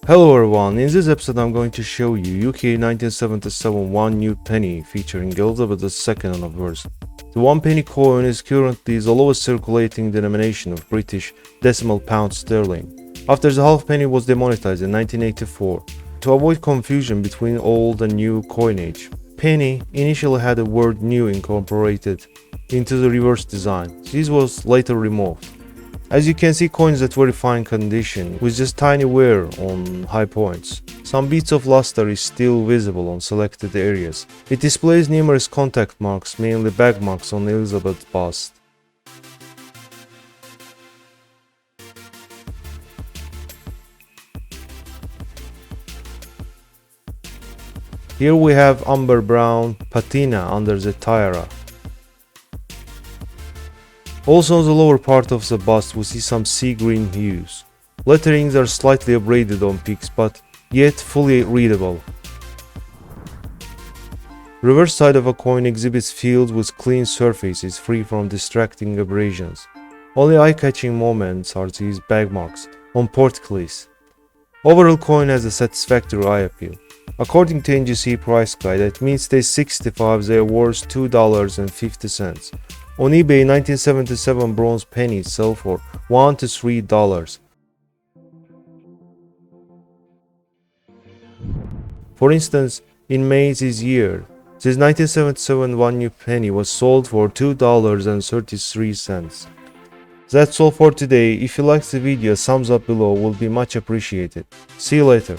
Hello everyone, in this episode I'm going to show you UK 1977 1 new penny featuring Elizabeth II on obverse. The 1 penny coin is currently the lowest circulating denomination of British decimal pound sterling, after the half penny was demonetized in 1984. To avoid confusion between old and new coinage, penny initially had the word new incorporated into the reverse design. This was later removed. As you can see, coins at very fine condition with just tiny wear on high points. Some bits of luster is still visible on selected areas. It displays numerous contact marks, mainly bag marks on Elizabeth's bust. Here we have amber brown patina under the tiara. Also on the lower part of the bust we see some sea green hues. Letterings are slightly abraded on peaks but yet fully readable. Reverse side of a coin exhibits fields with clean surfaces free from distracting abrasions. Only eye-catching moments are these bag marks on portcullis. Overall coin has a satisfactory eye appeal. According to NGC price guide, at Minstay 65 they are worth $2.50. On eBay, 1977 bronze pennies sell for $1 to $3. For instance, in May this year, this 1977 1 new penny was sold for $2.33. That's all for today. If you liked the video, a thumbs up below will be much appreciated. See you later.